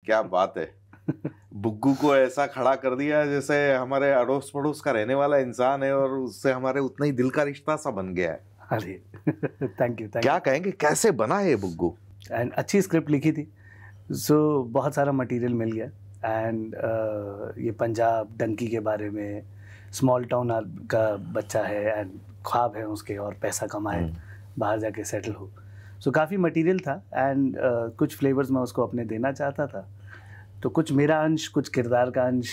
क्या बात है। बुग्गू को ऐसा खड़ा कर दिया जैसे हमारे अड़ोस पड़ोस का रहने वाला इंसान है और उससे हमारे उतना ही दिल का रिश्ता सा बन गया है। अरे थैंक यू। क्या कहेंगे, कैसे बना है बुग्गू? एंड अच्छी स्क्रिप्ट लिखी थी, सो बहुत सारा मटेरियल मिल गया। एंड ये पंजाब डंकी के बारे में, स्मॉल टाउन का बच्चा है एंड ख्वाब है उसके और पैसा कमाए, बाहर जाके सेटल हो। सो काफ़ी मटेरियल था एंड कुछ फ्लेवर्स मैं उसको अपने देना चाहता था। तो कुछ मेरा अंश, कुछ किरदार का अंश,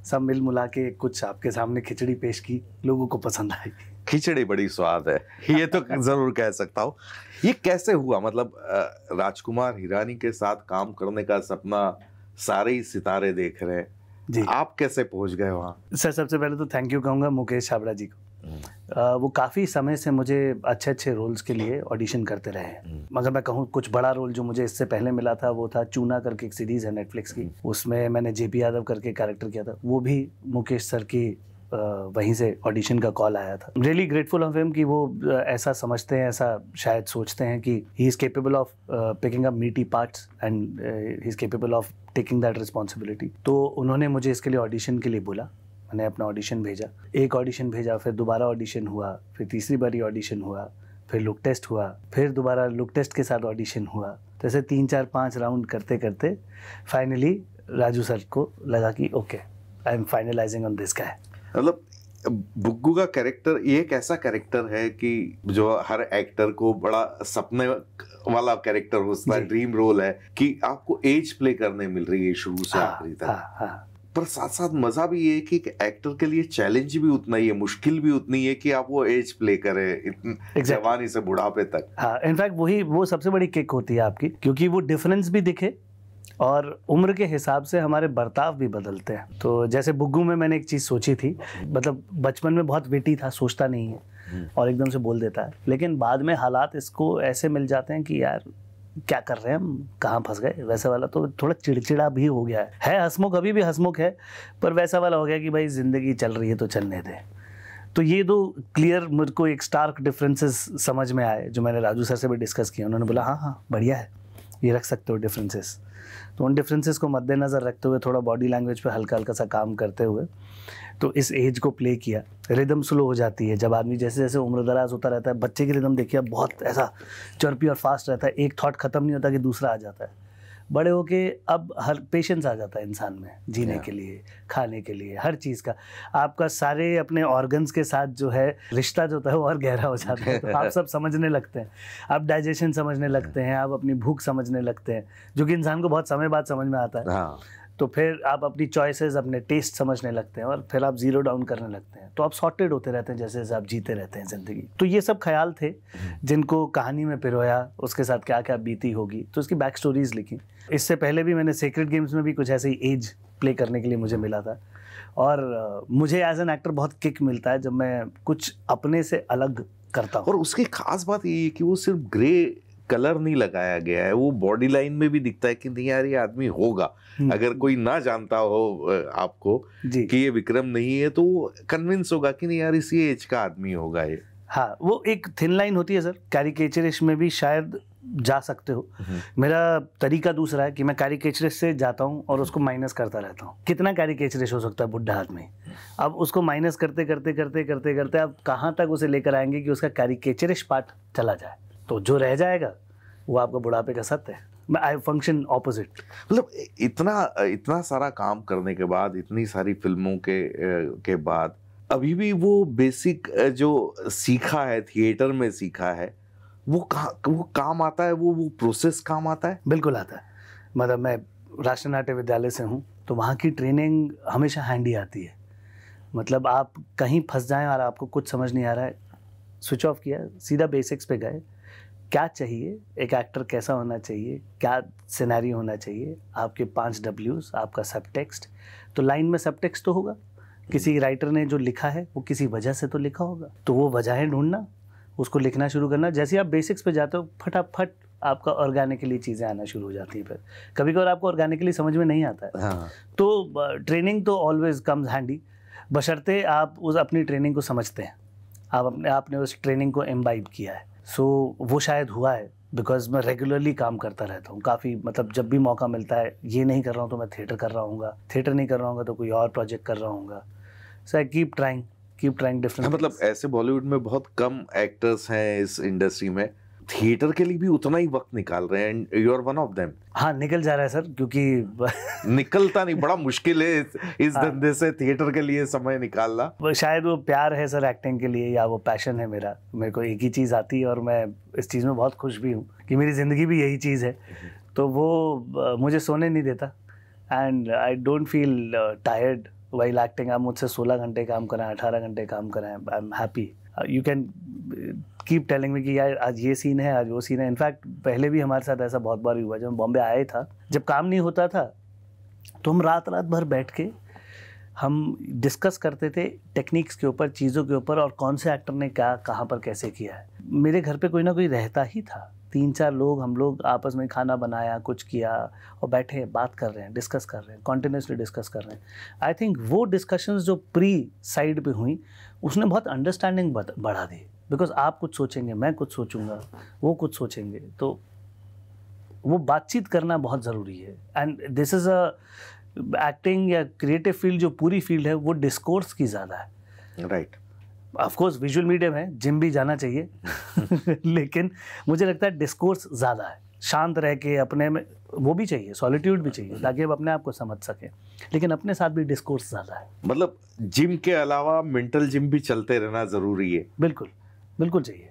सब मिल मुला के कुछ आपके सामने खिचड़ी पेश की, लोगों को पसंद आई। खिचड़ी बड़ी स्वाद है, ये तो जरूर कह सकता हूँ। ये कैसे हुआ, मतलब राजकुमार हिरानी के साथ काम करने का सपना सारे ही सितारे देख रहे हैं जी। आप कैसे पहुंच गए वहाँ? सर सबसे पहले तो थैंक यू कहूँगा मुकेश छाबड़ा जी को। वो काफ़ी समय से मुझे अच्छे अच्छे रोल्स के लिए ऑडिशन करते रहे हैं। मगर मैं कहूँ कुछ बड़ा रोल जो मुझे इससे पहले मिला था वो था चूना करके एक सीरीज़ है नेटफ्लिक्स की, उसमें मैंने जेपी यादव करके कैरेक्टर किया था। वो भी मुकेश सर की वहीं से ऑडिशन का कॉल आया था। रियली ग्रेटफुल ऑफ हिम कि वो ऐसा समझते हैं, ऐसा शायद सोचते हैं कि he is capable of picking up meaty parts and he is capable of taking that responsibility. तो उन्होंने मुझे इसके लिए ऑडिशन के लिए बोला। मैंने अपना ऑडिशन भेजा, एक ऑडिशन भेजा, फिर दोबारा ऑडिशन हुआ, फिर तीसरी बारी ऑडिशन हुआ, फिर लुक टेस्ट हुआ, फिर दोबारा लुक टेस्ट के साथ ऑडिशन हुआ। तो ऐसे 3 4 5 राउंड करते करते फाइनली राजू सर को लगा कि okay I am finalizing on this guy. मतलब बुग्गू का कैरेक्टर ये एक ऐसा कैरेक्टर है कि जो हर एक्टर को बड़ा सपने वाला कैरेक्टर होता है, ड्रीम रोल है कि आपको एज प्ले करने मिल रही है शुरू से आखिरी तक। पर साथ साथ मजा भी ये है कि एक्टर के लिए चैलेंज भी उतना ही है, मुश्किल भी उतनी है कि आप वो एज प्ले करें जवानी से बुढ़ापे तक। हाँ, इनफैक्ट वो सबसे बड़ी किक होती है आपकी, क्योंकि वो डिफरेंस भी दिखे और उम्र के हिसाब से हमारे बर्ताव भी बदलते हैं। तो जैसे बुग्गू में मैंने एक चीज़ सोची थी, मतलब बचपन में बहुत विटी था, सोचता नहीं है और एकदम से बोल देता है, लेकिन बाद में हालात इसको ऐसे मिल जाते हैं कि यार क्या कर रहे हैं हम, कहाँ फंस गए, वैसे वाला तो थोड़ा चिड़चिड़ा भी हो गया है हंसमुख, अभी भी हंसमुख है, पर वैसा वाला हो गया कि भाई ज़िंदगी चल रही है तो चलने दे। तो ये दो क्लियर मेरे को एक स्टार्क डिफरेंसेस समझ में आए, जो मैंने राजू सर से भी डिस्कस किया। उन्होंने बोला हाँ बढ़िया है, ये रख सकते हो डिफरेंसेस। तो उन डिफरेंसेस को मद्देनज़र रखते हुए, थोड़ा बॉडी लैंग्वेज पे हल्का हल्का सा काम करते हुए, तो इस एज को प्ले किया। रिदम स्लो हो जाती है जब आदमी जैसे जैसे उम्र दराज होता रहता है। बच्चे की रिदम देखिए बहुत ऐसा चर्पी और फास्ट रहता है, एक थॉट ख़त्म नहीं होता कि दूसरा आ जाता है। बड़े होके अब हर पेशेंस आ जाता है इंसान में, जीने के लिए, खाने के लिए, हर चीज़ का। आपका सारे अपने ऑर्गन्स के साथ जो है रिश्ता जो होता है वो और गहरा हो जाता है। तो आप सब समझने लगते हैं, आप डाइजेशन समझने लगते हैं, आप अपनी भूख समझने लगते हैं, जो कि इंसान को बहुत समय बाद समझ में आता है। हाँ। तो फिर आप अपनी चॉइसेस, अपने टेस्ट समझने लगते हैं और फिर आप जीरो डाउन करने लगते हैं। तो आप सॉर्टेड होते रहते हैं जैसे जैसे आप जीते रहते हैं ज़िंदगी। तो ये सब ख्याल थे जिनको कहानी में पिरोया, उसके साथ क्या क्या बीती होगी, तो उसकी बैक स्टोरीज लिखी। इससे पहले भी मैंने सीक्रेट गेम्स में भी कुछ ऐसे ही एज प्ले करने के लिए मुझे मिला था। और मुझे एज एन एक्टर बहुत किक मिलता है जब मैं कुछ अपने से अलग करता हूँ। और उसकी खास बात ये है कि वो सिर्फ ग्रे कलर नहीं लगाया गया है, वो बॉडी लाइन में भी दिखता है कि नहीं यार ये आदमी होगा। अगर कोई ना जानता हो आपको कि ये विक्रम नहीं है तो वो कन्विंस होगा कि नहीं यार इसी एज का आदमी होगा ये। हाँ, वो एक थिन लाइन होती है सर, कैरिकेचरिश में भी शायद जा सकते हो। मेरा तरीका दूसरा है कि मैं कैरिकेचरिश से जाता हूँ और उसको माइनस करता रहता हूँ। कितना कैरिकेचरिश हो सकता है बुढ़ा आदमी, अब उसको माइनस करते करते करते करते करते आप कहाँ तक उसे लेकर आएंगे कि उसका कैरिकेचरिश पार्ट चला जाए। तो जो रह जाएगा वो आपका बुढ़ापे का सत्य है। मैं आई फंक्शन ऑपोजिट। मतलब इतना सारा काम करने के बाद, इतनी सारी फिल्मों के बाद अभी भी वो बेसिक जो सीखा है, थिएटर में सीखा है, वो काम आता है, वो प्रोसेस काम आता है? बिल्कुल आता है। मतलब मैं राष्ट्रीय नाट्य विद्यालय से हूँ, तो वहाँ की ट्रेनिंग हमेशा हैंडी आती है। मतलब आप कहीं फंस जाएं और आपको कुछ समझ नहीं आ रहा है, स्विच ऑफ किया, सीधा बेसिक्स पे गए। क्या चाहिए, एक एक्टर कैसा होना चाहिए, क्या सिनेरियो होना चाहिए, आपके 5 Ws, आपका सब टेक्स्ट। तो लाइन में सब टेक्स्ट तो होगा, किसी राइटर ने जो लिखा है वो किसी वजह से तो लिखा होगा, तो वो वजहें ढूंढना, उसको लिखना शुरू करना। जैसे आप बेसिक्स पे जाते हो, फटाफट आपका ऑर्गेनिकली चीज़ें आना शुरू हो जाती हैं। फिर कभी कभार आपको ऑर्गेनिकली समझ में नहीं आता है। हाँ। तो ट्रेनिंग तो ऑलवेज कम्स हैंडी, बशर्ते आप उस अपनी ट्रेनिंग को समझते हैं, आपने उस ट्रेनिंग को इम्बाइब किया है। सो वो शायद हुआ है बिकॉज मैं रेगुलरली काम करता रहता हूँ काफ़ी, मतलब जब भी मौका मिलता है, ये नहीं कर रहा हूँ तो मैं थिएटर कर रहा हूँ, थिएटर नहीं कर रहा हूँ तो कोई और प्रोजेक्ट कर रहा हूँ। सो आई कीप ट्राइंग डिफरेंट। मतलब ऐसे बॉलीवुड में बहुत कम एक्टर्स हैं इस इंडस्ट्री में, थिएटर के लिए भी उतना ही वक्त निकाल रहे हैं, and you are one of them. हाँ, निकल जा रहा है सर, क्योंकि निकलता नहीं, बड़ा मुश्किल है इस धंधे से थिएटर के लिए समय निकालना। शायद वो प्यार है सर एक्टिंग के लिए, या वो पैशन है मेरा। मेरे को एक ही चीज़ आती है और मैं इस चीज़ में बहुत खुश भी हूँ कि मेरी ज़िंदगी भी यही चीज़ है। तो वो मुझे सोने नहीं देता, and I don't feel tired while acting. आप मुझसे 16 घंटे काम कराएं, 18 घंटे काम कराएं, I am happy. You can keep telling me कि यार आज ये सीन है, आज वो सीन है। इनफैक्ट पहले भी हमारे साथ ऐसा बहुत बार हुआ, जब बॉम्बे आया था, जब काम नहीं होता था तो हम रात भर बैठ के हम डिस्कस करते थे टेक्निक्स के ऊपर, चीज़ों के ऊपर, और कौन से एक्टर ने क्या कहाँ पर कैसे किया है। मेरे घर पे कोई ना कोई रहता ही था, 3-4 लोग, हम लोग आपस में खाना बनाया, कुछ किया और बैठे बात कर रहे हैं, डिस्कस कर रहे हैं, कॉन्टिन्यूसली डिस्कस कर रहे हैं। आई थिंक वो डिस्कशंस जो प्री साइड पे हुई, उसने बहुत अंडरस्टैंडिंग बढ़ा दी। बिकॉज आप कुछ सोचेंगे, मैं कुछ सोचूंगा, वो कुछ सोचेंगे, तो वो बातचीत करना बहुत ज़रूरी है। And this is a acting या क्रिएटिव फील्ड, जो पूरी फील्ड है वो डिस्कोर्स की ज़्यादा है। Right. Of course visual medium है, जिम भी जाना चाहिए लेकिन मुझे लगता है डिस्कोर्स ज़्यादा है। शांत रह के अपने में वो भी चाहिए, सॉलिट्यूड भी चाहिए, ताकि आप अपने आप को समझ सकें, लेकिन अपने साथ भी डिस्कोर्स ज़्यादा है। मतलब जिम के अलावा मेंटल जिम भी चलते रहना ज़रूरी है। बिल्कुल बिल्कुल चाहिए।